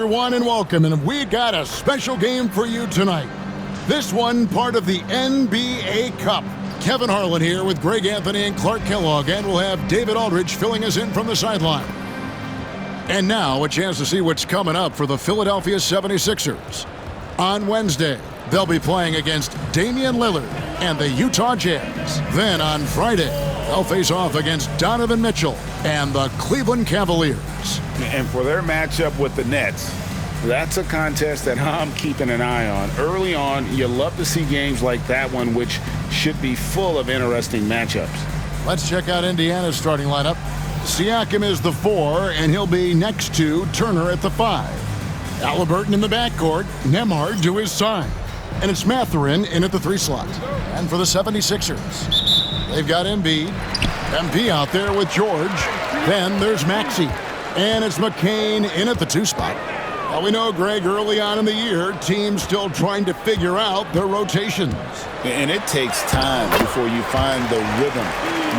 Everyone and welcome, and we got a special game for you tonight. This one part of the NBA Cup. Kevin Harlan here with Greg Anthony and Clark Kellogg, and we'll have David Aldridge filling us in from the sideline. And now a chance to see what's coming up for the Philadelphia 76ers. On Wednesday, they'll be playing against Damian Lillard and the Utah Jazz. Then on Friday, they'll face off against Donovan Mitchell and the Cleveland Cavaliers. And for their matchup with the Nets, that's a contest that I'm keeping an eye on. Early on, you love to see games like that one, which should be full of interesting matchups. Let's check out Indiana's starting lineup. Siakam is the 4, and he'll be next to Turner at the 5. Halliburton in the backcourt, Nembhard to his side. And it's Mathurin in at the 3 slot. And for the 76ers, they've got Embiid. MP out there with George. Then there's Maxey. And it's McCain in at the 2 spot. Now we know, Greg, early on in the year, teams still trying to figure out their rotations. And it takes time before you find the rhythm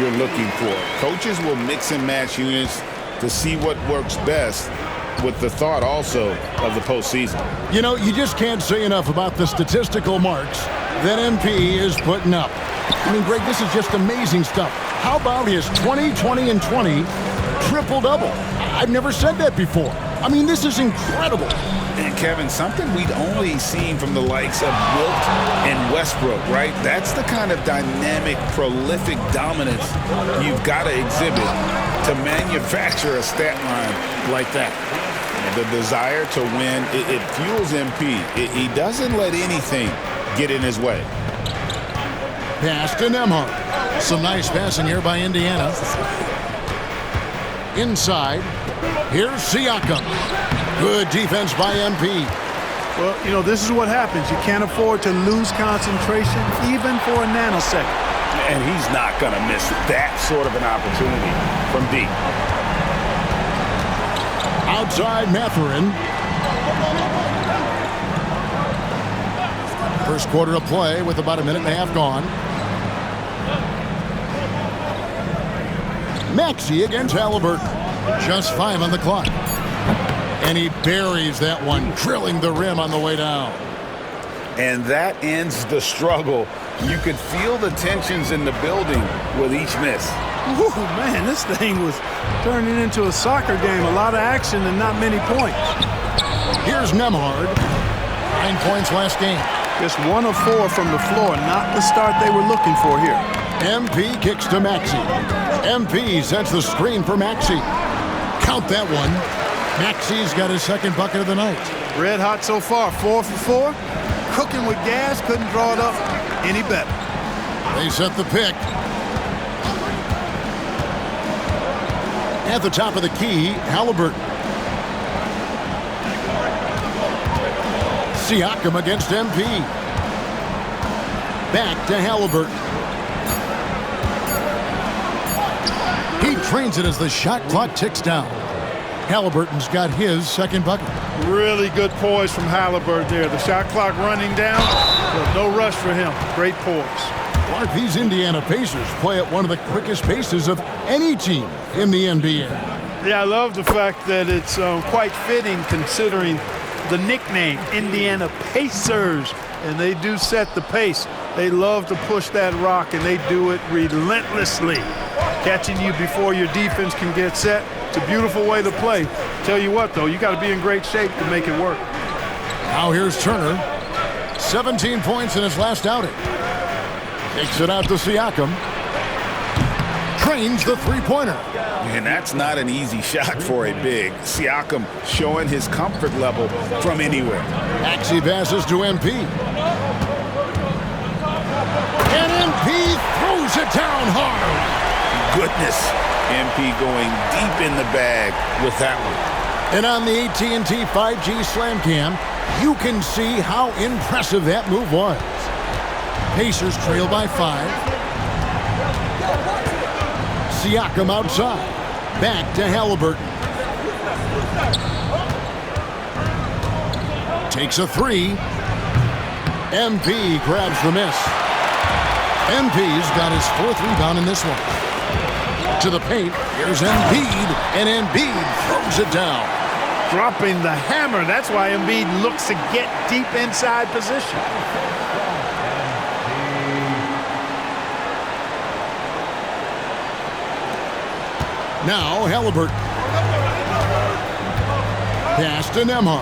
you're looking for. Coaches will mix and match units to see what works best, with the thought also of the postseason. You know, you just can't say enough about the statistical marks that MP is putting up. I mean, Greg, this is just amazing stuff. How about his 20, 20, and 20 triple-double? I've never said that before. I mean, this is incredible. And Kevin, something we'd only seen from the likes of Wilt and Westbrook, right? That's the kind of dynamic, prolific dominance you've got to exhibit to manufacture a stat line like that. The desire to win, it fuels MP. He doesn't let anything get in his way. Pass to Nembhard. Some nice passing here by Indiana. Inside, here's Siakam. Good defense by MP. Well, you know, this is what happens. You can't afford to lose concentration even for a nanosecond. And he's not going to miss that sort of an opportunity from deep. Outside Mathurin. First quarter of play with about a minute and a half gone. Maxey against Halliburton. Just 5 on the clock. And he buries that one, drilling the rim on the way down. And that ends the struggle. You could feel the tensions in the building with each miss. Ooh, man, this thing was turning into a soccer game. A lot of action and not many points. Here's Nembhard. 9 points last game. Just 1 of 4 from the floor. Not the start they were looking for here. MP kicks to Maxey. MP sets the screen for Maxey. Count that one. Maxey's got his second bucket of the night. Red hot so far, 4 for 4. Cooking with gas, couldn't draw it up any better. They set the pick. At the top of the key, Halliburton. Siakam against MP. Back to Halliburton. He trains it as the shot clock ticks down. Halliburton's got his second bucket. Really good poise from Halliburton there. The shot clock running down, but no rush for him. Great poise. Clark, these Indiana Pacers play at one of the quickest paces of any team in the NBA. Yeah, I love the fact that it's quite fitting considering the nickname, Indiana Pacers. And they do set the pace. They love to push that rock, and they do it relentlessly. Catching you before your defense can get set. It's a beautiful way to play. Tell you what, though, you got to be in great shape to make it work. Now here's Turner. 17 points in his last outing. Takes it out to Siakam. Trains the three-pointer. And that's not an easy shot for a big. Siakam showing his comfort level from anywhere. Maxey passes to MP. And MP throws it down hard. Goodness, MP going deep in the bag with that one. And on the AT&T 5G Slam Cam, you can see how impressive that move was. Pacers trail by 5. Siakam outside. Back to Halliburton. Takes a 3. MP grabs the miss. MP's got his 4th rebound in this one. To the paint, here's Embiid, and Embiid throws it down. dropping the hammer. That's why Embiid looks to get deep inside position. Now Halliburton. Pass to Nembhard.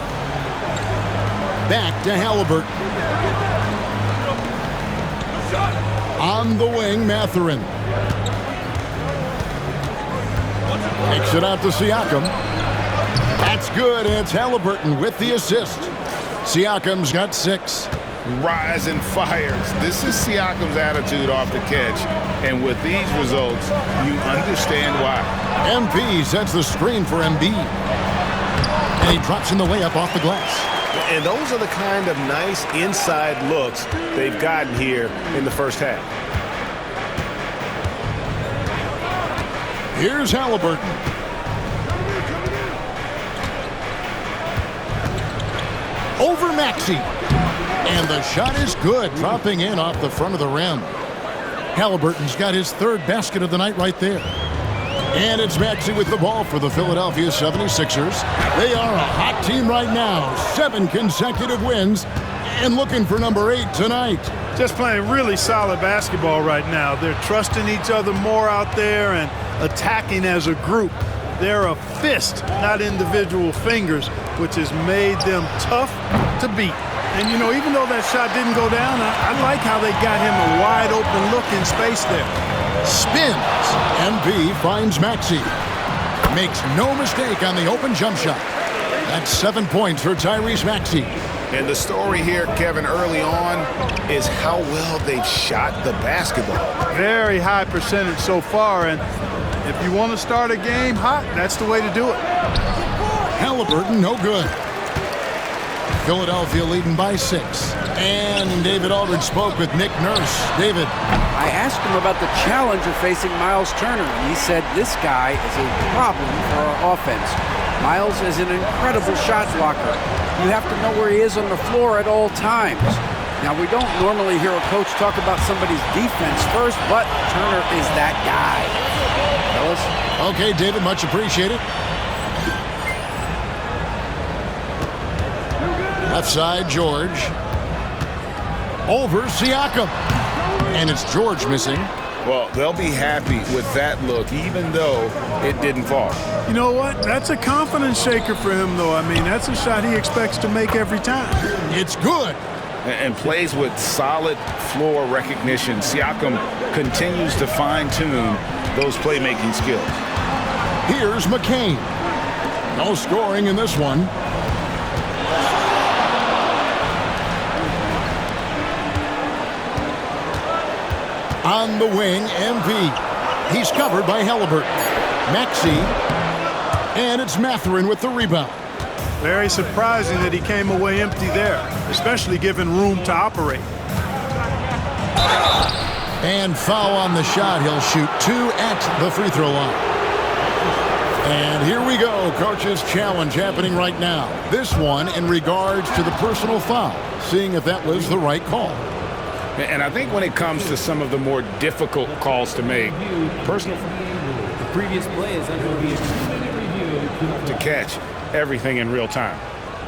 Back to Halliburton. On the wing, Mathurin. Takes it out to Siakam. That's good, and it's Halliburton with the assist. Siakam's got 6. Rise and fires. This is Siakam's attitude off the catch. And with these results, you understand why. MP sets the screen for Embiid. And he drops in the layup off the glass. And those are the kind of nice inside looks they've gotten here in the first half. Here's Halliburton. Over Maxey. And the shot is good, dropping in off the front of the rim. Halliburton's got his 3rd basket of the night right there. And it's Maxey with the ball for the Philadelphia 76ers. They are a hot team right now. 7 consecutive wins and looking for number 8 tonight. Just playing really solid basketball right now. They're trusting each other more out there and attacking as a group. They're a fist, not individual fingers, which has made them tough to beat. And, you know, even though that shot didn't go down, I like how they got him a wide open look in space there. Spins. MB finds Maxey. Makes no mistake on the open jump shot. That's 7 points for Tyrese Maxey. And the story here, Kevin, early on is how well they've shot the basketball. Very high percentage so far, and if you want to start a game hot, that's the way to do it. Halliburton, no good. Philadelphia leading by 6. And David Aldridge spoke with Nick Nurse. David. I asked him about the challenge of facing Miles Turner, and he said this guy is a problem for our offense. Miles is an incredible shot blocker. You have to know where he is on the floor at all times. Now, we don't normally hear a coach talk about somebody's defense first, but Turner is that guy. Fellas? Okay, David, much appreciated. Left side, George. Over Siakam. And it's George missing. Well, they'll be happy with that look, even though it didn't fall. You know what? That's a confidence shaker for him, though. I mean, that's a shot he expects to make every time. It's good. And plays with solid floor recognition. Siakam continues to fine-tune those playmaking skills. Here's McCain. No scoring in this one. On the wing, MP. He's covered by Halliburton. Maxey. And it's Mathurin with the rebound. Very surprising that he came away empty there, especially given room to operate. And foul on the shot. He'll shoot 2 at the free throw line. And here we go. Coach's challenge happening right now. This one in regards to the personal foul. Seeing if that was the right call. And I think when it comes to some of the more difficult calls to make, personal The previous play is under review. to catch everything in real time.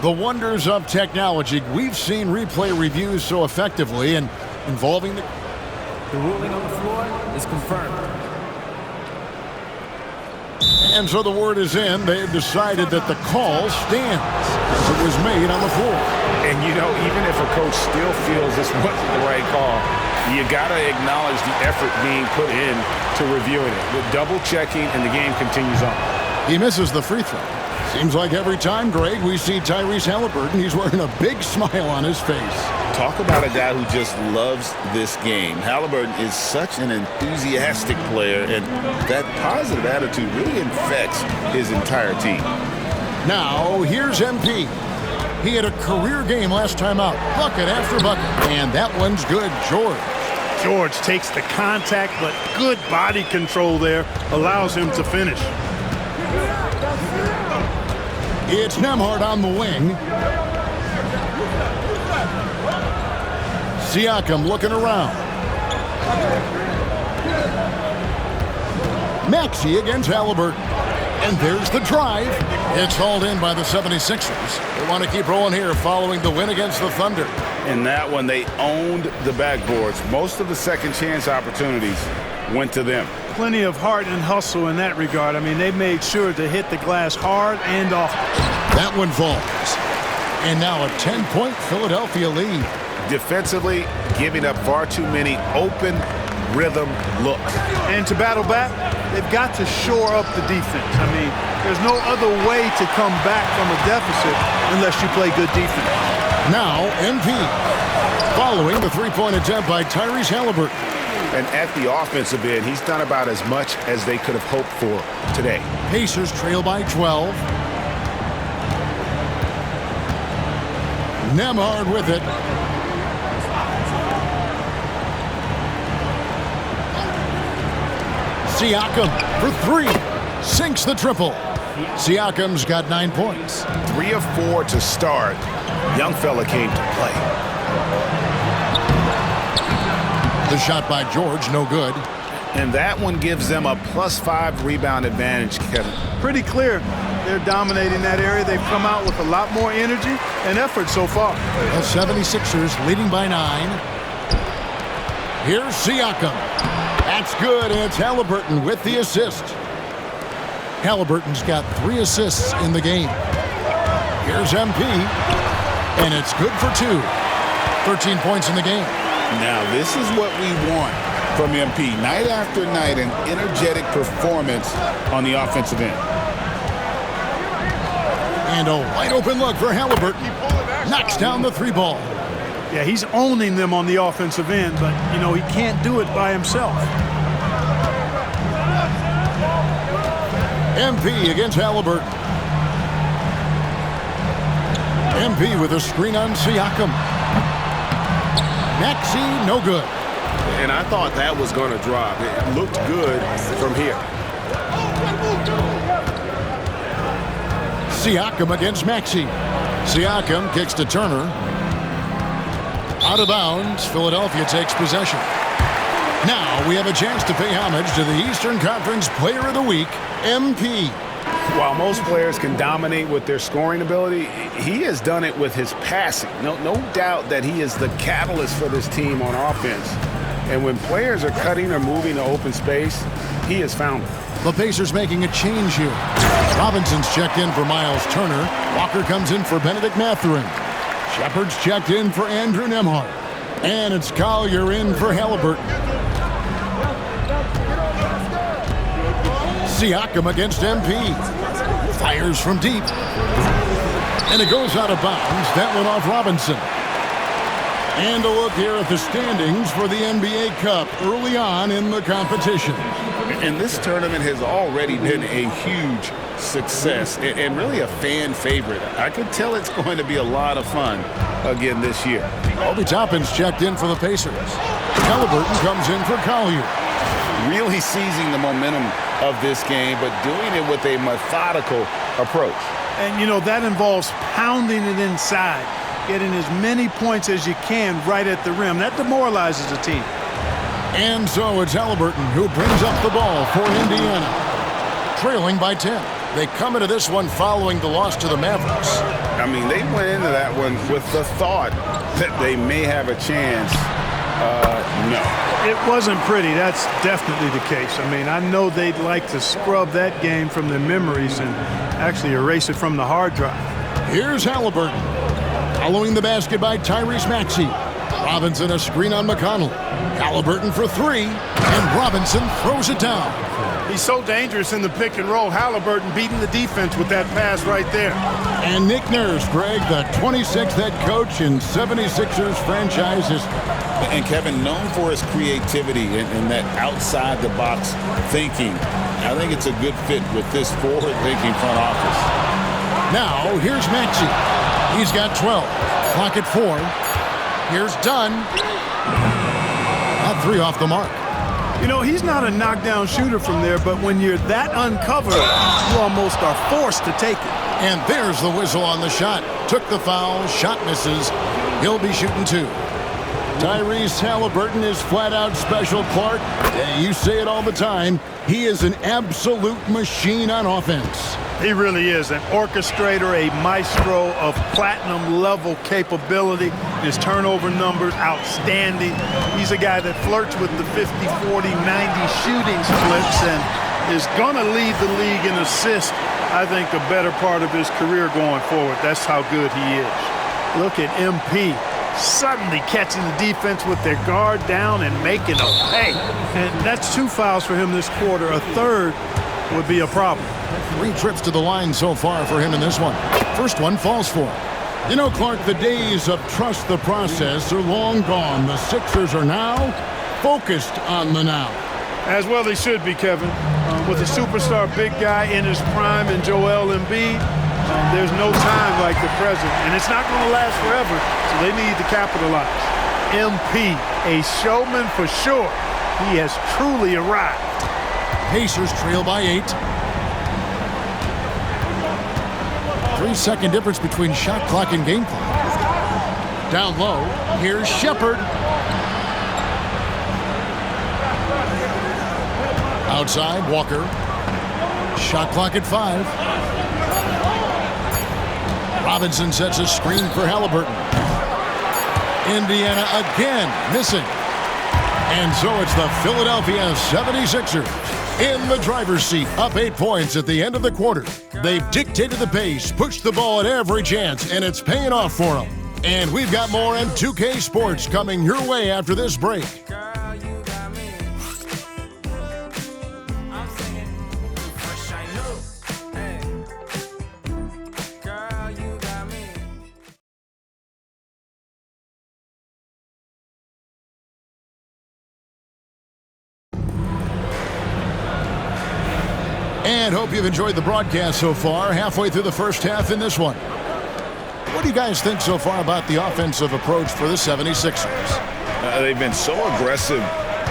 The wonders of technology. We've seen replay reviews so effectively and involving the... The ruling on the floor is confirmed. And so the word is in. They've decided that the call stands. It was made on the floor. And, you know, even if a coach still feels this wasn't the right call, you got to acknowledge the effort being put in to reviewing it. With double-checking, and the game continues on. He misses the free throw. Seems like every time, Greg, we see Tyrese Halliburton, he's wearing a big smile on his face. Talk about a guy who just loves this game. Halliburton is such an enthusiastic player, and that positive attitude really infects his entire team. Now, here's MP. He had a career game last time out. Bucket after bucket. And that one's good. George takes the contact, but good body control there allows him to finish. It's Nembhard on the wing. Siakam looking around. Maxey against Halliburton. And there's the drive. It's hauled in by the 76ers. They want to keep rolling here following the win against the Thunder. In that one, they owned the backboards. Most of the second chance opportunities went to them. Plenty of heart and hustle in that regard. I mean, they made sure to hit the glass hard and often. That one falls. And now a 10-point Philadelphia lead. Defensively, giving up far too many open rhythm looks. And to battle back, they've got to shore up the defense. I mean, there's no other way to come back from a deficit unless you play good defense. Now, MP. Following the three-point attempt by Tyrese Halliburton. And at the offensive end, he's done about as much as they could have hoped for today. Pacers trail by 12. Nembhard with it. Siakam for three. Sinks the triple. Siakam's got 9 points. 3 of 4 to start. Young fella came to play. The shot by George, no good. And that one gives them a +5 rebound advantage, Kevin. Pretty clear. They're dominating that area. They've come out with a lot more energy and effort so far. The 76ers leading by 9. Here's Siakam. That's good, and it's Halliburton with the assist. Halliburton's got 3 assists in the game. Here's MP, and it's good for 2. 13 points in the game. Now, this is what we want from MP. Night after night, an energetic performance on the offensive end. And a wide-open look for Halliburton. Knocks down the 3 ball. Yeah, he's owning them on the offensive end, but, you know, he can't do it by himself. MP against Halliburton. MP with a screen on Siakam. Maxey, no good. And I thought that was going to drop. It looked good from here. Siakam against Maxey. Siakam kicks to Turner. Out of bounds, Philadelphia takes possession. Now we have a chance to pay homage to the Eastern Conference Player of the Week, MP. While most players can dominate with their scoring ability, he has done it with his passing. No doubt that he is the catalyst for this team on offense. And when players are cutting or moving to open space, he has found it. The Pacers making a change here. Robinson's checked in for Miles Turner. Walker comes in for Benedict Mathurin. Shepard's checked in for Andrew Nembhard. And it's Collier in for Halliburton. Siakam against MP. Fires from deep. And it goes out of bounds. That went off Robinson. And a look here at the standings for the NBA Cup early on in the competition. And this tournament has already been a huge success and really a fan favorite. I could tell it's going to be a lot of fun again this year. Obi Toppin's checked in for the Pacers. Halliburton comes in for Collier. Really seizing the momentum of this game, but doing it with a methodical approach. And, you know, that involves pounding it inside, getting as many points as you can right at the rim. That demoralizes a team. And so it's Halliburton who brings up the ball for Indiana. Trailing by 10. They come into this one following the loss to the Mavericks. I mean, they went into that one with the thought that they may have a chance. No. It wasn't pretty. That's definitely the case. I mean, I know they'd like to scrub that game from their memories and actually erase it from the hard drive. Here's Halliburton. Following the basket by Tyrese Maxey. Robinson a screen on McConnell. Halliburton for 3, and Robinson throws it down. He's so dangerous in the pick and roll. Halliburton beating the defense with that pass right there. And Nick Nurse, Greg, the 26th head coach in 76ers franchise history. And Kevin, known for his creativity and that outside-the-box thinking, I think it's a good fit with this forward-thinking front office. Now, here's Maxey. He's got 12. Clock at 4. Here's Dunn. Not 3 off the mark. You know, he's not a knockdown shooter from there, but when you're that uncovered, you almost are forced to take it. And there's the whistle on the shot. Took the foul. Shot misses. He'll be shooting 2. Tyrese Halliburton is flat out special, Clark. You say it all the time. He is an absolute machine on offense. He really is an orchestrator, a maestro of platinum-level capability. His turnover numbers, outstanding. He's a guy that flirts with the 50, 40, 90 shooting splits and is going to lead the league in assists, I think, the better part of his career going forward. That's how good he is. Look at MP. Suddenly catching the defense with their guard down and making a pay. And that's 2 fouls for him this quarter. A third would be a problem. 3 trips to the line so far for him in this one. First one falls for him. You know, Clark, the days of trust the process are long gone. The Sixers are now focused on the now. As well they should be, Kevin. With a superstar big guy in his prime in Joel Embiid, there's no time like the present. And it's not going to last forever, so they need to capitalize. MP, a showman for sure. He has truly arrived. Pacers trail by 8. 3-second difference between shot clock and game clock. Down low, here's Shepherd. Outside, Walker. Shot clock at 5. Robinson sets a screen for Halliburton. Indiana again missing. And so it's the Philadelphia 76ers in the driver's seat, up 8 points at the end of the quarter. They've dictated the pace, pushed the ball at every chance, and it's paying off for them. And we've got more M2K Sports coming your way after this break. And hope you've enjoyed the broadcast so far. Halfway through the first half in this one. What do you guys think so far about the offensive approach for the 76ers? They've been so aggressive,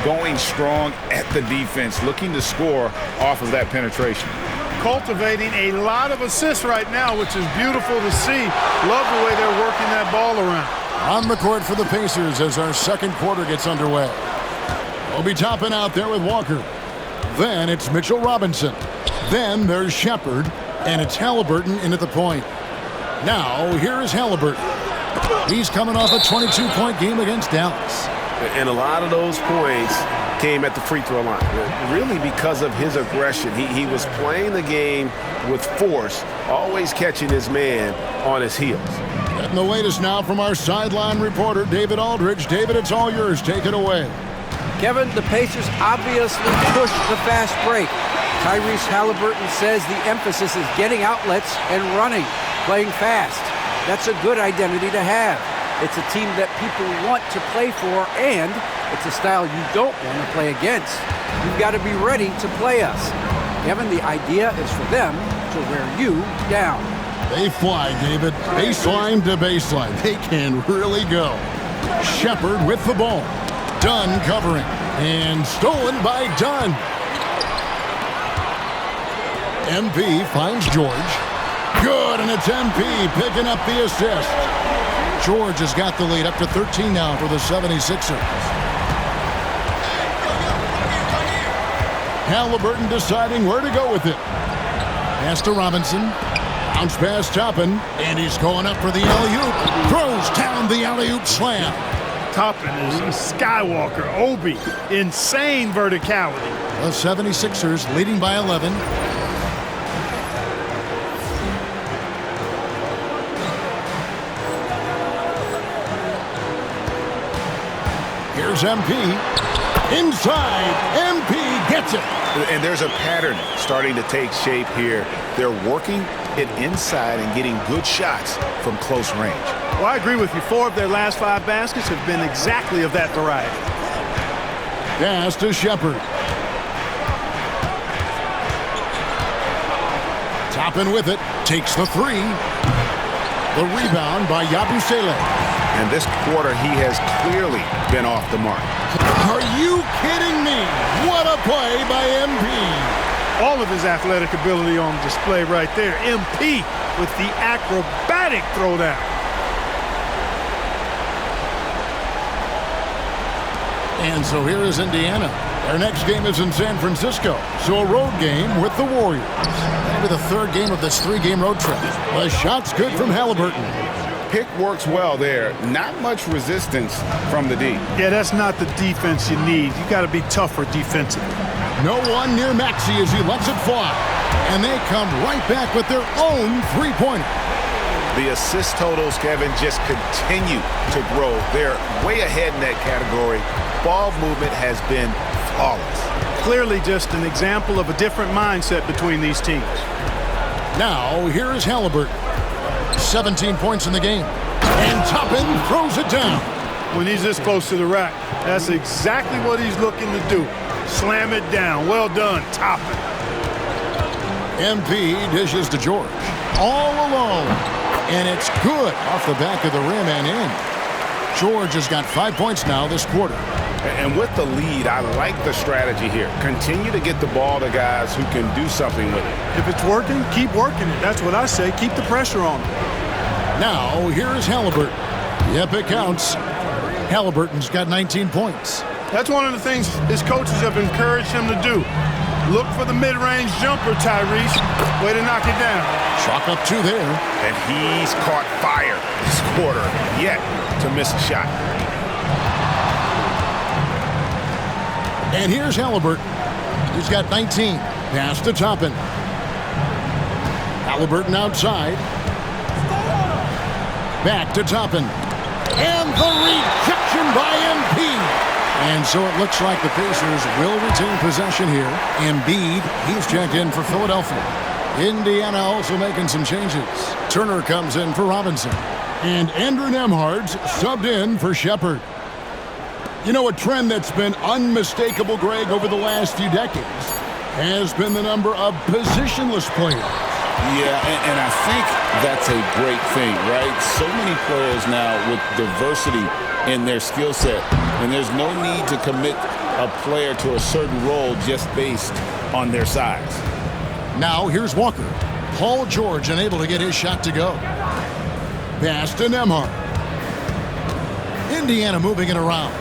going strong at the defense, looking to score off of that penetration. Cultivating a lot of assists right now, which is beautiful to see. Love the way they're working that ball around. On the court for the Pacers as our second quarter gets underway. We'll be topping out there with Walker. Then it's Mitchell Robinson. Then there's Shepherd, and it's Halliburton in at the point. Now, here is Halliburton. He's coming off a 22-point game against Dallas. And a lot of those points came at the free throw line, really because of his aggression. He was playing the game with force, always catching his man on his heels. Getting the latest now from our sideline reporter, David Aldridge. David, it's all yours. Take it away. Kevin, the Pacers obviously pushed the fast break. Tyrese Halliburton says the emphasis is getting outlets and running, playing fast. That's a good identity to have. It's a team that people want to play for, and it's a style you don't want to play against. You've got to be ready to play us. Kevin, the idea is for them to wear you down. They fly, David. Baseline to baseline. They can really go. Shepherd with the ball. Dunn covering. And stolen by Dunn. MP finds George. Good, and it's MP picking up the assist. George has got the lead up to 13 now for the 76ers. Halliburton deciding where to go with it. Pass to Robinson. Bounce pass Toppin, and he's going up for the alley-oop. Throws down the alley-oop slam. Toppin is a Skywalker, Obi, insane verticality. The 76ers leading by 11. Here's MP. Inside, MP gets it. And there's a pattern starting to take shape here. They're working it inside and getting good shots from close range. Well, I agree with you. 4 of their last 5 baskets have been exactly of that variety. Pass to Shepherd. Toppin with it. Takes the 3. The rebound by Yabusele. And this quarter, he has clearly been off the mark. Are you kidding me? What a play by MP. All of his athletic ability on display right there. MP with the acrobatic throwdown. And so here is Indiana. Their next game is in San Francisco, so a road game with the Warriors. That'll be the third game of this three-game road trip. The shot's good from Halliburton. Pick works well there. Not much resistance from the D. Yeah, that's not the defense you need. You got to be tougher defensively. No one near Maxey as he lets it fly. And they come right back with their own three-pointer. The assist totals, Kevin, just continue to grow. They're way ahead in that category. Ball movement has been flawless. Clearly just an example of a different mindset between these teams. Now, here is Halliburton. 17 points in the game. And Toppin throws it down. When he's this close to the rack, that's exactly what he's looking to do. Slam it down. Well done, Toppin. MP dishes to George. All alone. And it's good off the back of the rim and in. George has got 5 points now this quarter. And with the lead, I like the strategy here. Continue to get the ball to guys who can do something with it. If it's working, keep working it. That's what I say. Keep the pressure on him. Now, here is Halliburton. Yep, it counts. Halliburton's got 19 points. That's one of the things his coaches have encouraged him to do. Look for the mid-range jumper, Tyrese. Way to knock it down. Chalk up 2 there. And he's caught fire this quarter, yet to miss a shot. And here's Halliburton. He's got 19. Pass to Toppin. Halliburton outside. Back to Toppin. And the rejection by MP. And so it looks like the Pacers will retain possession here. Embiid, he's checked in for Philadelphia. Indiana also making some changes. Turner comes in for Robinson. And Andrew Nembhard's subbed in for Shepherd. You know, a trend that's been unmistakable, Greg, over the last few decades has been the number of positionless players. Yeah, and I think that's a great thing, right? So many players now with diversity in their skill set, and there's no need to commit a player to a certain role just based on their size. Now here's Walker. Paul George unable to get his shot to go. Pass to Nembhard. Indiana moving it around.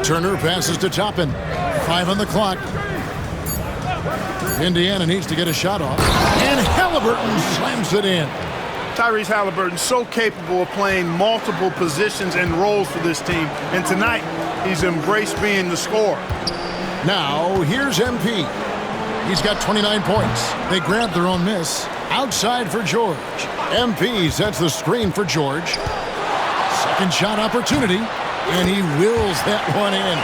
Turner passes to Toppin. 5 on the clock. Indiana needs to get a shot off. And Halliburton slams it in. Tyrese Halliburton so capable of playing multiple positions and roles for this team. And tonight, he's embraced being the scorer. Now, here's MP. He's got 29 points. They grab their own miss. Outside for George. MP sets the screen for George. Second shot opportunity. And he wills that one in,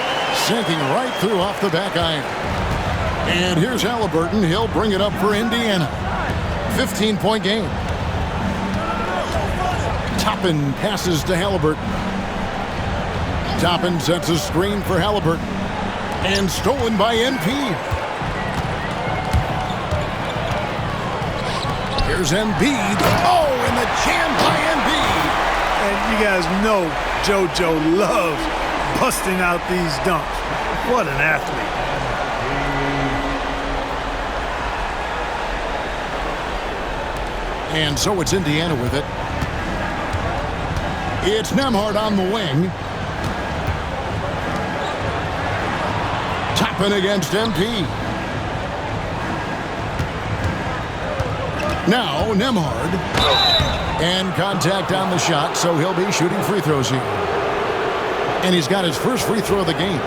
sinking right through off the back iron. And here's Halliburton. He'll bring it up for Indiana. 15-point game. Toppin passes to Halliburton. Toppin sets a screen for Halliburton. And stolen by NP. Here's Embiid. Oh, and the jam by Embiid. And you guys know JoJo loves busting out these dunks. What an athlete. And so it's Indiana with it. It's Nembhard on the wing. Toppin against MP. Now Nembhard. And contact on the shot, so he'll be shooting free throws here. And he's got his first free throw of the game.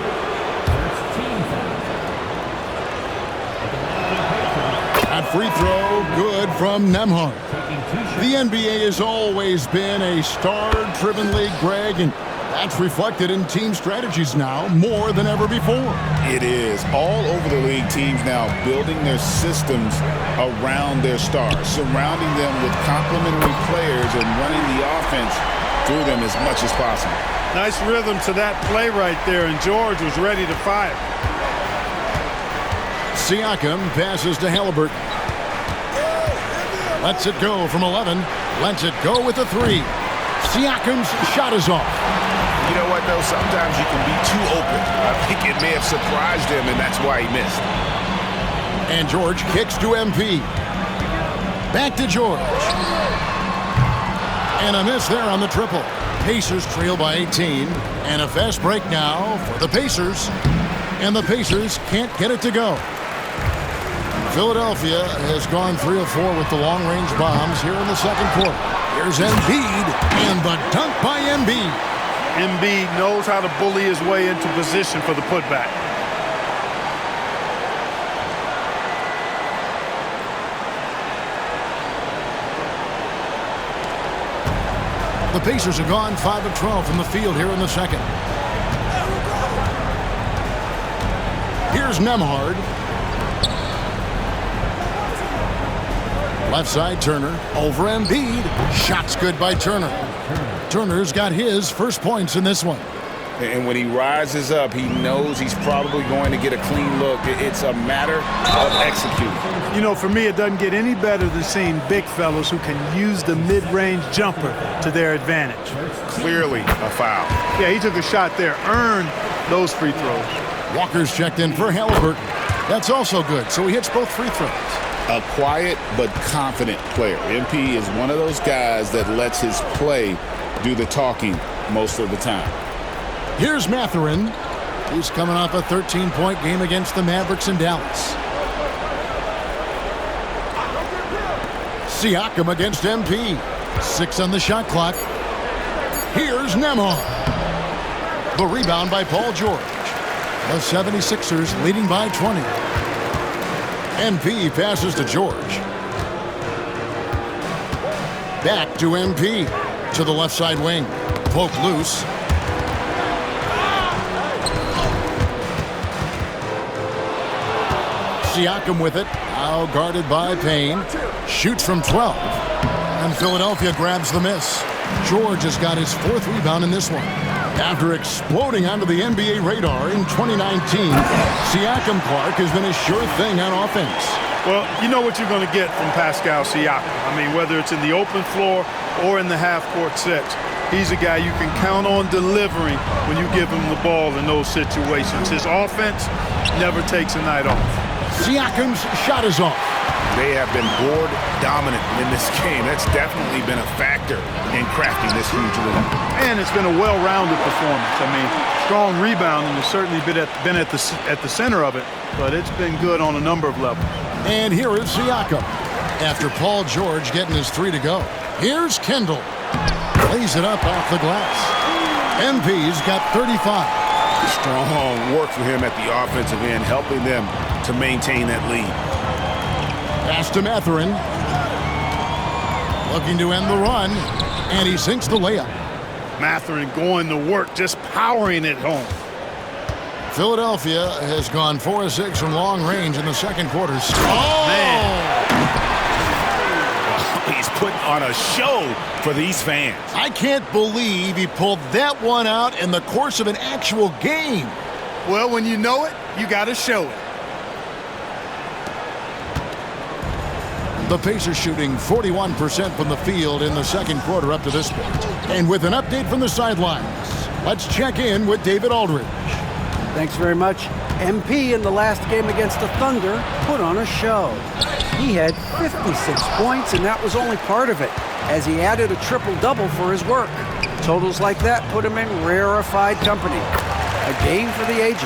That free throw good from Nembhard. The NBA has always been a star-driven league, Greg, and that's reflected in team strategies now more than ever before. It is. All over the league, teams now building their systems around their stars, surrounding them with complementary players and running the offense through them as much as possible. Nice rhythm to that play right there, and George was ready to fire. Siakam passes to Halliburton. Lets it go from 11. Lets it go with a 3. Siakam's shot is off. You know what, though? Sometimes you can be too open. I think it may have surprised him, and that's why he missed. And George kicks to MP. Back to George. And a miss there on the triple. Pacers trail by 18. And a fast break now for the Pacers. And the Pacers can't get it to go. Philadelphia has gone 3 of 4 with the long-range bombs here in the second quarter. Here's Embiid, and the dunk by Embiid. Embiid knows how to bully his way into position for the putback. The Pacers have gone 5 of 12 from the field here in the second. Here's Nembhard. Left side, Turner. Over Embiid. Shot's good by Turner. Turner's got his first points in this one. And when he rises up, he knows he's probably going to get a clean look. It's a matter of executing. You know, for me, it doesn't get any better than seeing big fellas who can use the mid-range jumper to their advantage. Clearly a foul. Yeah, he took a shot there, earned those free throws. Walker's checked in for Halliburton. That's also good, so he hits both free throws. A quiet but confident player. MP is one of those guys that lets his play do the talking most of the time. Here's Mathurin. He's coming off a 13-point game against the Mavericks in Dallas. Siakam against MP. 6 on the shot clock. Here's Nembhard. The rebound by Paul George. The 76ers leading by 20. MP passes to George. Back to MP. To the left side wing. Poke loose. Siakam with it. Now guarded by Payne. Shoots from 12. And Philadelphia grabs the miss. George has got his 4th rebound in this one. After exploding onto the NBA radar in 2019, Siakam Clark has been a sure thing on offense. Well, you know what you're going to get from Pascal Siakam. I mean, whether it's in the open floor or in the half-court sets, he's a guy you can count on delivering when you give him the ball in those situations. His offense never takes a night off. Siakam's shot is off. They have been board dominant in this game. That's definitely been a factor in crafting this huge lead. And it's been a well-rounded performance. I mean, strong rebounding has certainly been at the center of it, but it's been good on a number of levels. And here is Siakam. After Paul George getting his 3 to go. Here's Kendall. Lays it up off the glass. MP's got 35. Strong work for him at the offensive end, helping them to maintain that lead. Pass to Mathurin. Looking to end the run. And he sinks the layup. Mathurin going to work, just powering it home. Philadelphia has gone 4 of 6 from long range in the second quarter. Oh! Man. He's putting on a show for these fans. I can't believe he pulled that one out in the course of an actual game. Well, when you know it, you got to show it. The Pacers shooting 41% from the field in the second quarter up to this point. And with an update from the sidelines, let's check in with David Aldridge. Thanks very much. MP in the last game against the Thunder put on a show. He had 56 points, and that was only part of it, as he added a triple-double for his work. Totals like that put him in rarefied company. A game for the ages.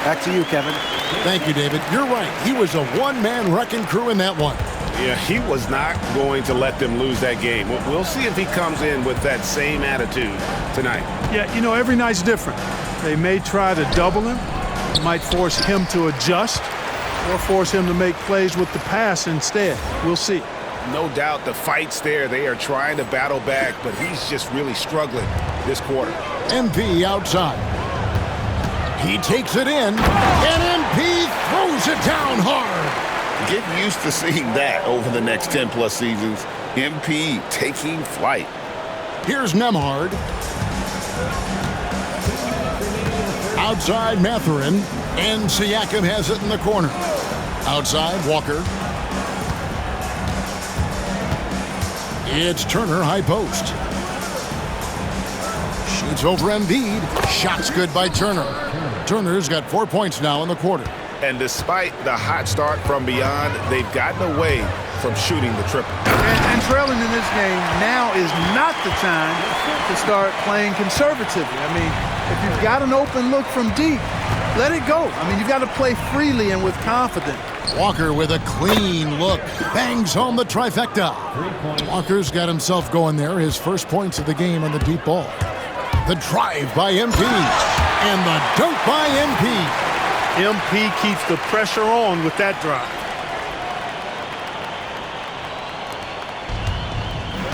Back to you, Kevin. Thank you, David. You're right. He was a one-man wrecking crew in that one. Yeah, he was not going to let them lose that game. We'll see if he comes in with that same attitude tonight. Yeah, you know, every night's different. They may try to double him, might force him to adjust, or force him to make plays with the pass instead. We'll see. No doubt the fight's there. They are trying to battle back, but he's just really struggling this quarter. MP outside. He takes it in, and MP throws it down hard. Get used to seeing that over the next 10-plus seasons. MP taking flight. Here's Nembhard. Outside Mathurin, and Siakam has it in the corner. Outside Walker. It's Turner, high post. Shoots over Embiid. Shot's good by Turner. Turner's got 4 points now in the quarter. And despite the hot start from beyond, they've gotten away from shooting the triple. And trailing in this game, now is not the time to start playing conservatively. I mean, if you've got an open look from deep, let it go. I mean, you've got to play freely and with confidence. Walker with a clean look. Bangs home the trifecta. Walker's got himself going there. His first points of the game on the deep ball. The drive by MP. And the dunk by MP. MP keeps the pressure on with that drive.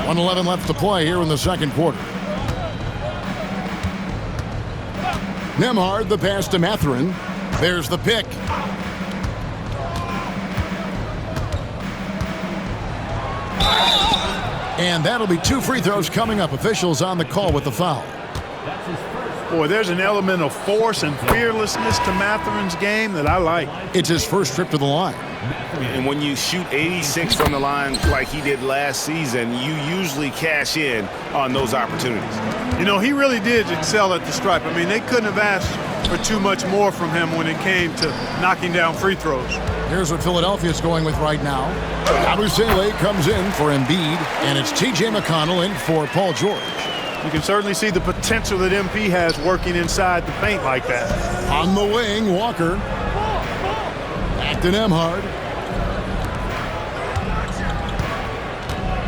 1:11 left to play here in the second quarter. Nembhard, the pass to Mathurin. There's the pick. And that'll be 2 free throws coming up. Officials on the call with the foul. Boy, there's an element of force and fearlessness to Mathurin's game that I like. It's his first trip to the line. And when you shoot 86 from the line like he did last season, you usually cash in on those opportunities. You know, he really did excel at the stripe. I mean, they couldn't have asked for too much more from him when it came to knocking down free throws. Here's what Philadelphia's going with right now. Abusele comes in for Embiid, and it's T.J. McConnell in for Paul George. You can certainly see the potential that MP has working inside the paint like that. On the wing, Walker. Back to Nembhard.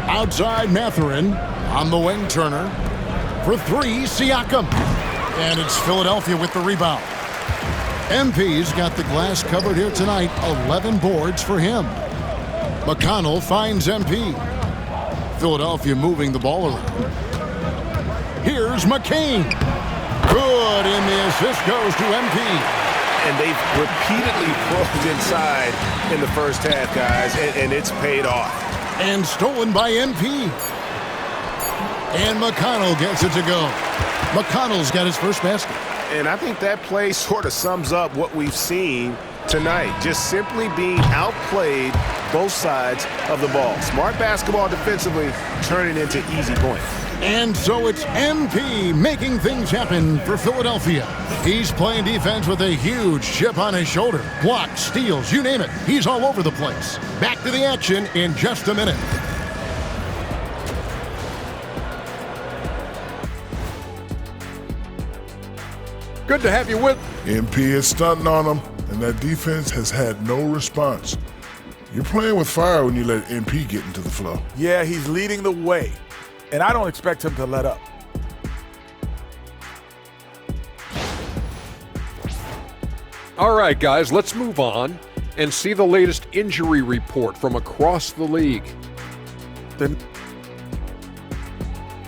Outside, Mathurin. On the wing, Turner. For 3, Siakam. And it's Philadelphia with the rebound. MP's got the glass covered here tonight. 11 boards for him. McConnell finds MP. Philadelphia moving the ball around. Here's McCain. Good, and the assist goes to MP. And they've repeatedly probed inside in the first half, guys, and it's paid off. And stolen by MP. And McConnell gets it to go. McConnell's got his first basket. And I think that play sort of sums up what we've seen tonight. Just simply being outplayed both sides of the ball. Smart basketball defensively turning into easy points. And so it's MP making things happen for Philadelphia. He's playing defense with a huge chip on his shoulder. Blocks, steals, you name it. He's all over the place. Back to the action in just a minute. Good to have you with. MP is stunting on them, and that defense has had no response. You're playing with fire when you let MP get into the flow. Yeah, he's leading the way, and I don't expect him to let up. All right, guys, let's move on and see the latest injury report from across the league.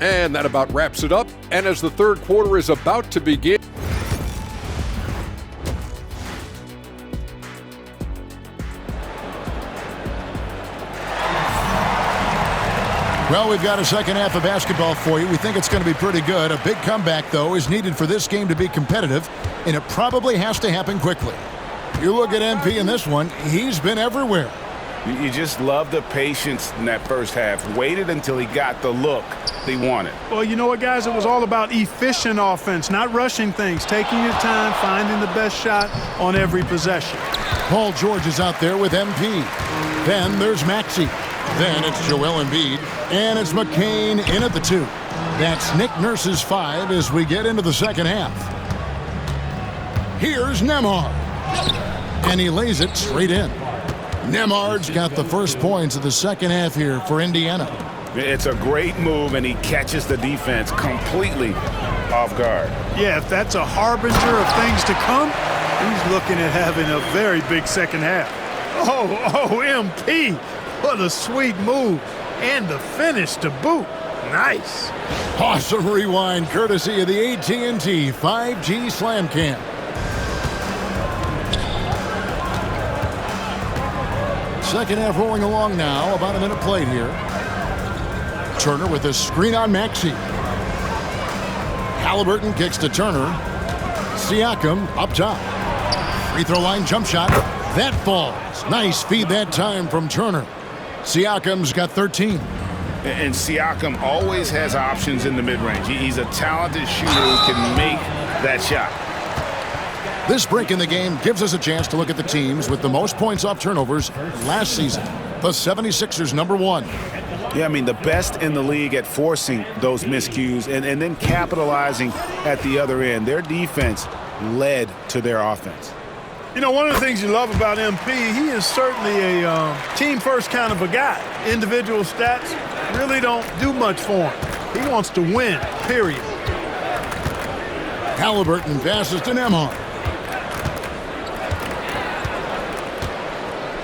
And that about wraps it up. And as the third quarter is about to begin, Well, we've got a second half of basketball for you. We think it's going to be pretty good. A big comeback, though, is needed for this game to be competitive, and it probably has to happen quickly. You look at MP in this one, he's been everywhere. You just love the patience in that first half. Waited until he got the look he wanted. Well, you know what, guys? It was all about efficient offense, not rushing things, taking your time, finding the best shot on every possession. Paul George is out there with MP. Then there's Maxey. Then it's Joel Embiid. And it's McCain in at the 2. That's Nick Nurse's 5 as we get into the second half. Here's Nembhard. And he lays it straight in. Nembhard's got the first points of the second half here for Indiana. It's a great move, and he catches the defense completely off guard. Yeah, if that's a harbinger of things to come, he's looking at having a very big second half. Oh, MP. What a sweet move. And the finish to boot. Nice. Awesome rewind courtesy of the AT&T 5G Slam Cam. Second half rolling along now. About a minute played here. Turner with a screen on Maxey. Halliburton kicks to Turner. Siakam up top. Free throw line jump shot. That falls. Nice feed that time from Turner. Siakam's got 13. And Siakam always has options in the mid-range. He's a talented shooter who can make that shot. This break in the game gives us a chance to look at the teams with the most points off turnovers last season. The 76ers, number 1. Yeah, I mean, the best in the league at forcing those miscues and then capitalizing at the other end. Their defense led to their offense. You know, one of the things you love about MP, he is certainly a team-first kind of a guy. Individual stats really don't do much for him. He wants to win, period. Halliburton passes to Nembhard.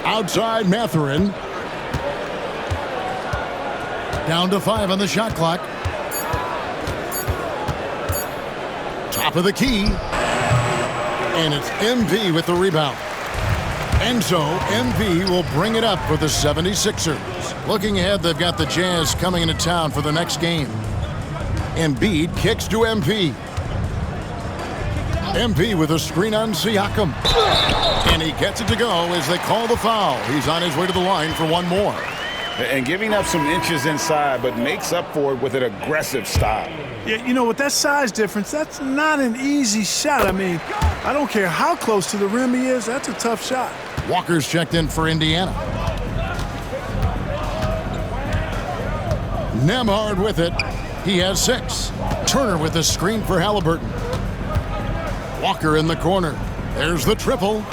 Outside Mathurin. Down to 5 on the shot clock. Top of the key. And it's MP with the rebound. And so MP will bring it up for the 76ers. Looking ahead, they've got the Jazz coming into town for the next game. Embiid kicks to MP. MP with a screen on Siakam. And he gets it to go as they call the foul. He's on his way to the line for one more. And giving up some inches inside, but makes up for it with an aggressive style. Yeah, you know, with that size difference, that's not an easy shot. I mean, I don't care how close to the rim he is, that's a tough shot. Walker's checked in for Indiana. Nembhard with it. He has 6. Turner with the screen for Halliburton. Walker in the corner. There's the triple.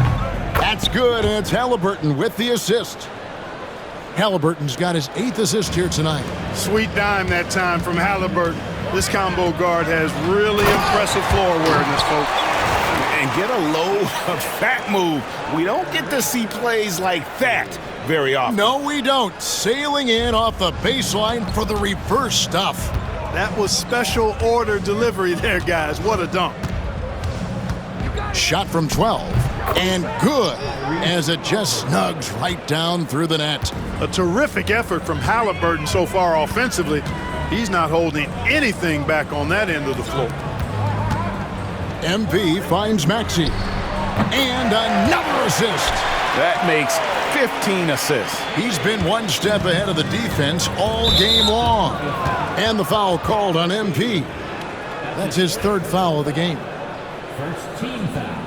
That's good, and it's Halliburton with the assist. Halliburton's got his 8th assist here tonight. Sweet dime that time from Halliburton. This combo guard has really impressive floor awareness, folks. And get a low fat move. We don't get to see plays like that very often. No, we don't. Sailing in off the baseline for the reverse stuff. That was special order delivery there, guys. What a dunk. Shot from 12. And good, as it just snugs right down through the net. A terrific effort from Halliburton so far offensively. He's not holding anything back on that end of the floor. MP finds Maxey. And another assist. That makes 15 assists. He's been one step ahead of the defense all game long. And the foul called on MP. That's his 3rd foul of the game. First team foul.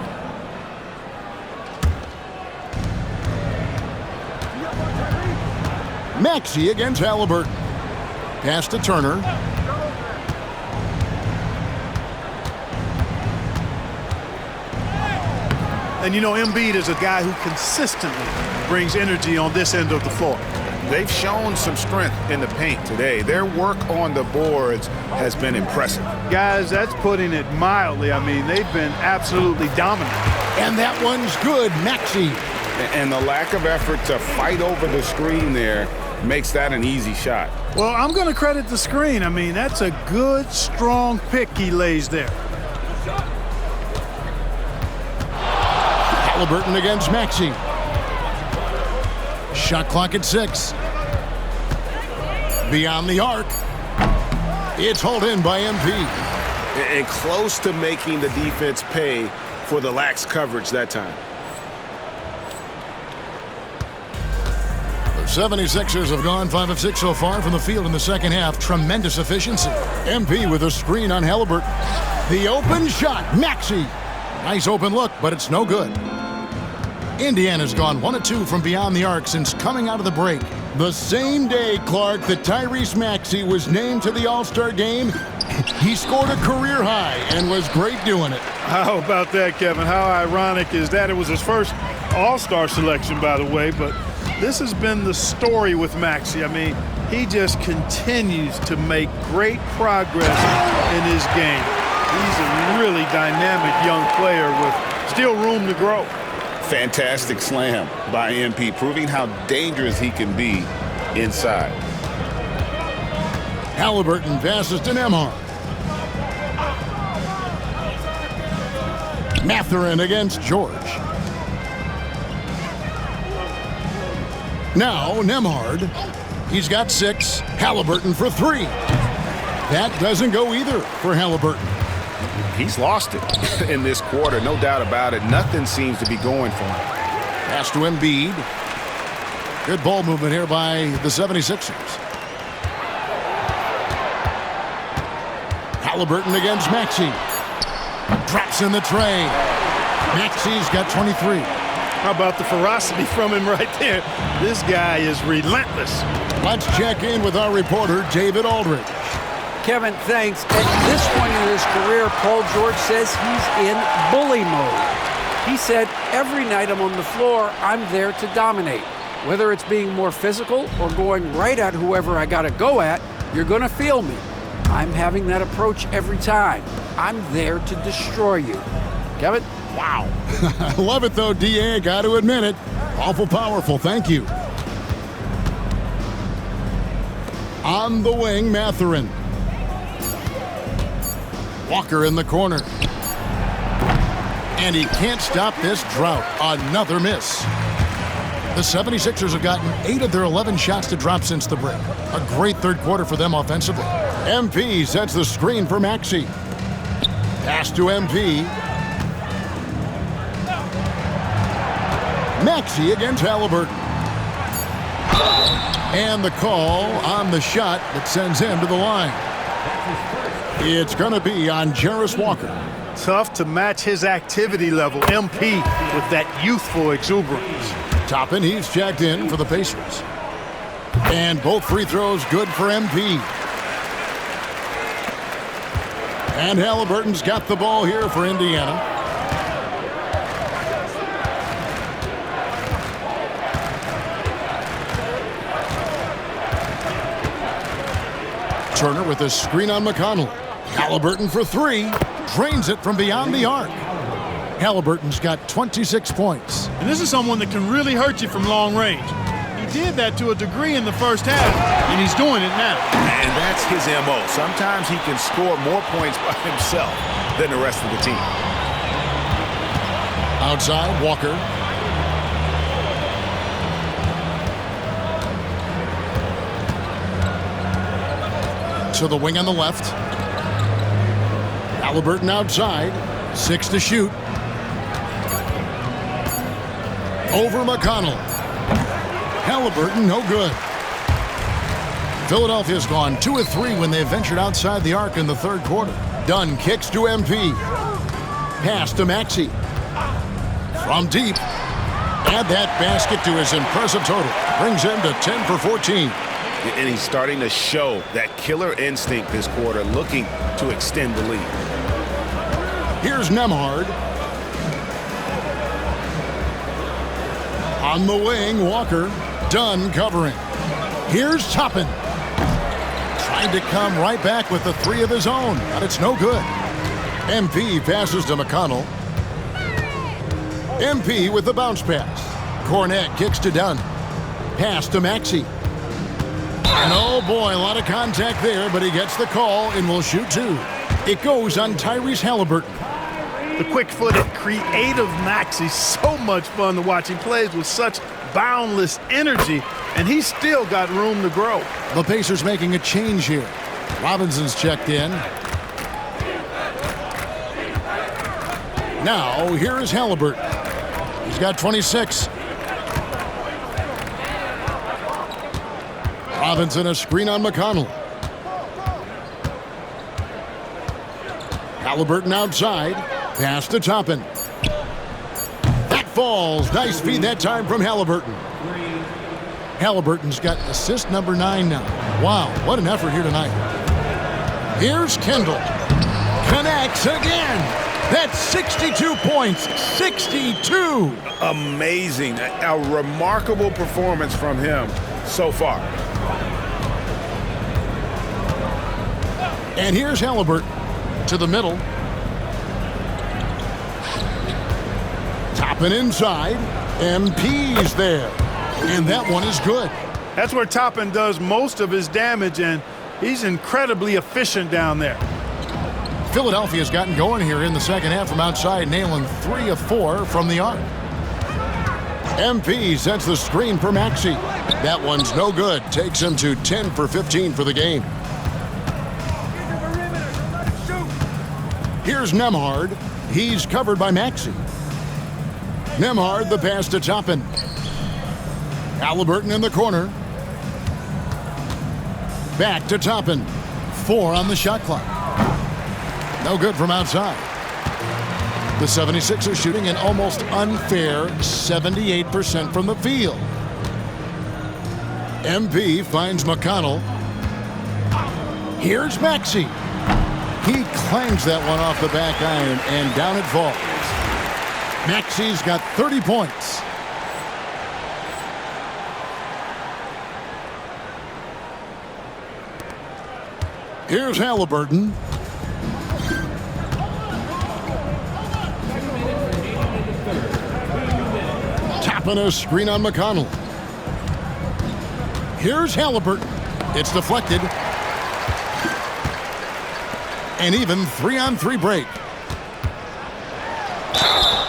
Maxey against Halliburton. Pass to Turner. And you know, Embiid is a guy who consistently brings energy on this end of the floor. They've shown some strength in the paint today. Their work on the boards has been impressive. Guys, that's putting it mildly. I mean, they've been absolutely dominant. And that one's good, Maxey. And the lack of effort to fight over the screen there makes that an easy shot. Well, I'm going to credit the screen. I mean, that's a good, strong pick he lays there. Halliburton against Maxey. Shot clock at 6. Beyond the arc. It's hauled in by MP. And close to making the defense pay for the lax coverage that time. The 76ers have gone 5 of 6 so far from the field in the second half. Tremendous efficiency. MP with a screen on Halliburton. The open shot, Maxey. Nice open look, but it's no good. Indiana's gone 1 of 2 from beyond the arc since coming out of the break. The same day, Clark, that Tyrese Maxey was named to the All-Star game, he scored a career high and was great doing it. How about that, Kevin? How ironic is that? It was his first All-Star selection, by the way, but this has been the story with Maxey. I mean, he just continues to make great progress in his game. He's a really dynamic young player with still room to grow. Fantastic slam by MP, proving how dangerous he can be inside. Halliburton passes to Nembhard. Mathurin against George. Now Nembhard. He's got 6. Halliburton for 3. That doesn't go either for Halliburton. He's lost it in this quarter, no doubt about it. Nothing seems to be going for him. Pass to Embiid. Good ball movement here by the 76ers. Halliburton against Maxey. Drops in the tray. Maxey's got 23. How about the ferocity from him right there? This guy is relentless. Let's check in with our reporter, David Aldridge. Kevin, thanks. At this point in his career, Paul George says he's in bully mode. He said, every night I'm on the floor, I'm there to dominate. Whether it's being more physical or going right at whoever I got to go at, you're going to feel me. I'm having that approach every time. I'm there to destroy you. Kevin? Wow. I love it, though, D.A. Got to admit it. Awful powerful. Thank you. On the wing, Mathurin. Walker in the corner. And he can't stop this drought. Another miss. The 76ers have gotten 8 of their 11 shots to drop since the break. A great third quarter for them offensively. MP sets the screen for Maxey. Pass to MP. Maxey against Halliburton. And the call on the shot that sends him to the line. It's going to be on Jarris Walker. Tough to match his activity level, MP, with that youthful exuberance. Toppin, he's checked in for the Pacers. And both free throws good for MP. And Halliburton's got the ball here for Indiana. Turner with a screen on McConnell. Halliburton for three. Drains it from beyond the arc. Halliburton's got 26 points. And this is someone that can really hurt you from long range. He did that to a degree in the first half, and he's doing it now. And that's his MO. Sometimes he can score more points by himself than the rest of the team. Outside, Walker. To the wing on the left. Halliburton outside. 6 to shoot. Over McConnell. Halliburton, no good. Philadelphia's gone 2 of 3 when they ventured outside the arc in the third quarter. Dunn kicks to MP. Pass to Maxey. From deep. Add that basket to his impressive total. Brings him to 10 for 14. And he's starting to show that killer instinct this quarter, looking to extend the lead. Here's Nembhard. On the wing, Walker. Dunn covering. Here's Toppin. Trying to come right back with the 3 of his own, but it's no good. MP passes to McConnell. MP with the bounce pass. Cornette kicks to Dunn. Pass to Maxey. And oh boy, a lot of contact there, but he gets the call and will shoot 2. It goes on Tyrese Halliburton. The quick-footed, creative Maxey, so much fun to watch. He plays with such boundless energy, and he's still got room to grow. The Pacers making a change here. Robinson's checked in. Now, here is Halliburton. He's got 26. Robinson a screen on McConnell. Halliburton outside. Pass to Toppin. That falls. Nice feed that time from Halliburton. Halliburton's got assist number 9 now. Wow, what an effort here tonight. Here's Kendall. Connects again. That's 62 points. 62. Amazing. A remarkable performance from him so far. And here's Halliburton to the middle. Toppin inside. MP's there. And that one is good. That's where Toppin does most of his damage, and he's incredibly efficient down there. Philadelphia's gotten going here in the second half from outside, nailing 3 of 4 from the arc. MP sets the screen for Maxey. That one's no good. Takes him to 10 for 15 for the game. Here's Nembhard. He's covered by Maxey. Nembhard, the pass to Toppin. Halliburton in the corner. Back to Toppin. 4 on the shot clock. No good from outside. The 76ers shooting an almost unfair 78% from the field. MP finds McConnell. Here's Maxey. He clangs that one off the back iron, and down it falls. Maxey's got 30 points. Here's Halliburton. Tapping a screen on McConnell. Here's Halliburton. It's deflected. An even 3-on-3 break.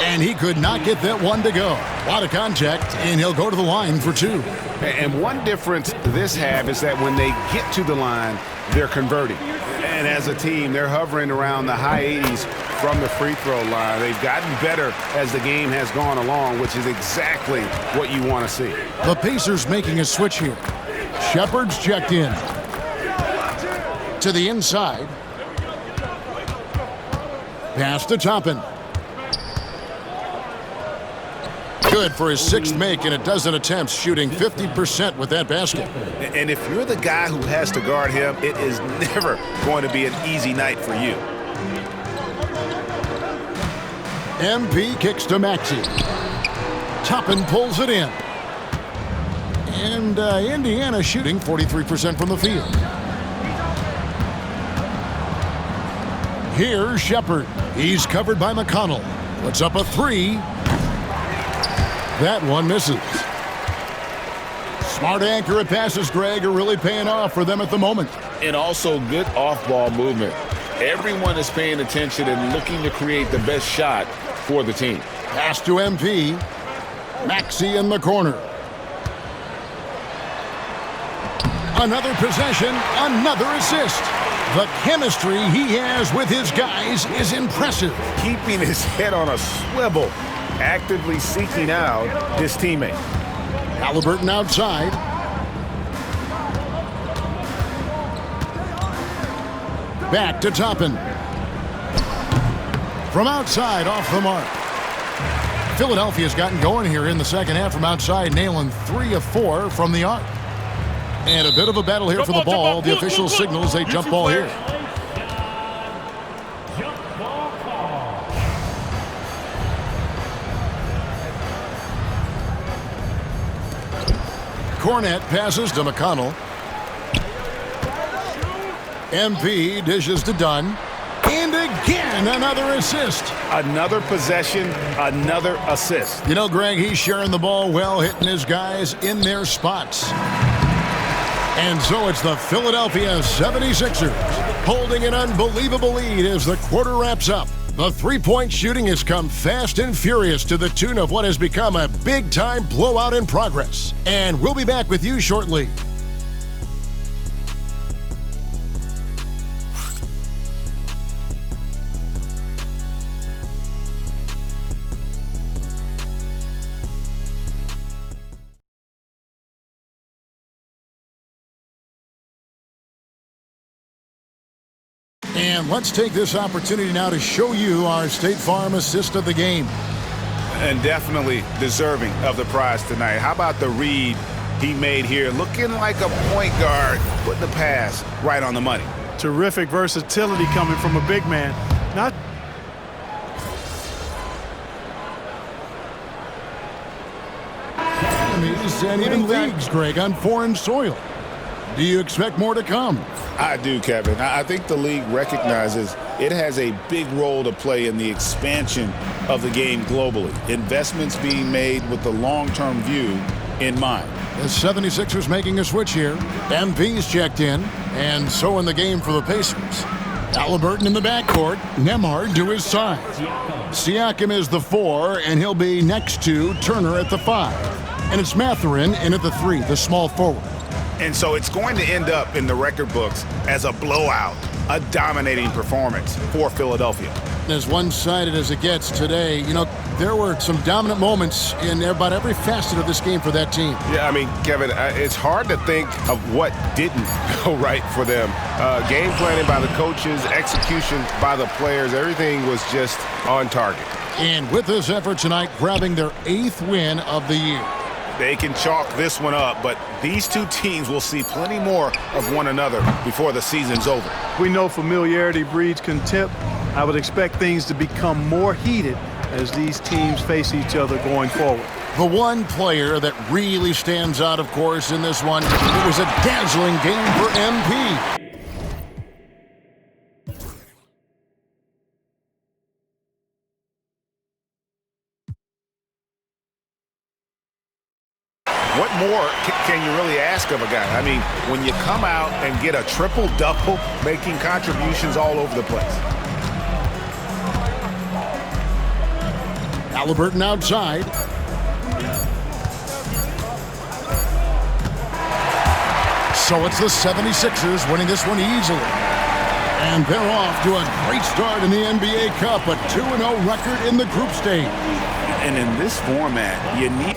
And he could not get that one to go. A lot of contact, and he'll go to the line for two. And one difference this have is that when they get to the line, they're converting. And as a team, they're hovering around the high 80s from the free throw line. They've gotten better as the game has gone along, which is exactly what you want to see. The Pacers making a switch here. Shepard's checked in. To the inside. Pass to Toppin. Good for his sixth make in a dozen attempts, shooting 50% with that basket. And if you're the guy who has to guard him, it is never going to be an easy night for you. MP kicks to Maxey. Toppin pulls it in. And Indiana shooting 43% from the field. Here's Shepard. He's covered by McConnell. Puts up a three. That one misses. Smart accurate passes, Greg, are really paying off for them at the moment. And also good off-ball movement. Everyone is paying attention and looking to create the best shot for the team. Pass to MP. Maxey in the corner. Another possession, another assist. The chemistry he has with his guys is impressive. Keeping his head on a swivel, actively seeking out his teammate. Halliburton outside. Back to Toppin. From outside, off the mark. Philadelphia's gotten going here in the second half from outside, nailing 3 of 4 from the arc. And a bit of a battle here for the ball. The official signals a jump ball here. Cornette passes to McConnell. MP dishes to Dunn. And again, another assist. Another possession, another assist. You know, Greg, he's sharing the ball well, hitting his guys in their spots. And so it's the Philadelphia 76ers holding an unbelievable lead as the quarter wraps up. The three-point shooting has come fast and furious to the tune of what has become a big-time blowout in progress. And we'll be back with you shortly. And let's take this opportunity now to show you our State Farm assist of the game. And definitely deserving of the prize tonight. How about the read he made here? Looking like a point guard, putting the pass right on the money. Terrific versatility coming from a big man. Not enemies and even leagues, Greg, on foreign soil. Do you expect more to come? I do, Kevin. I think the league recognizes it has a big role to play in the expansion of the game globally. Investments being made with the long-term view in mind. The 76ers making a switch here. MP's checked in, and so in the game for the Pacers. Halliburton in the backcourt, Nembhard to his side. Siakam is the 4, and he'll be next to Turner at the 5. And it's Mathurin in at the 3, the small forward. And so it's going to end up in the record books as a blowout, a dominating performance for Philadelphia. As one-sided as it gets today, you know, there were some dominant moments in about every facet of this game for that team. Yeah, I mean, Kevin, it's hard to think of what didn't go right for them. Game planning by the coaches, execution by the players, everything was just on target. And with this effort tonight, grabbing their 8th win of the year. They can chalk this one up, but these two teams will see plenty more of one another before the season's over. We know familiarity breeds contempt. I would expect things to become more heated as these teams face each other going forward. The one player that really stands out, of course, in this one, it was a dazzling game for MP. What more can you really ask of a guy? I mean, when you come out and get a triple-double, making contributions all over the place. Halliburton outside. So it's the 76ers winning this one easily. And they're off to a great start in the NBA Cup, a 2-0 record in the group stage. And in this format, you need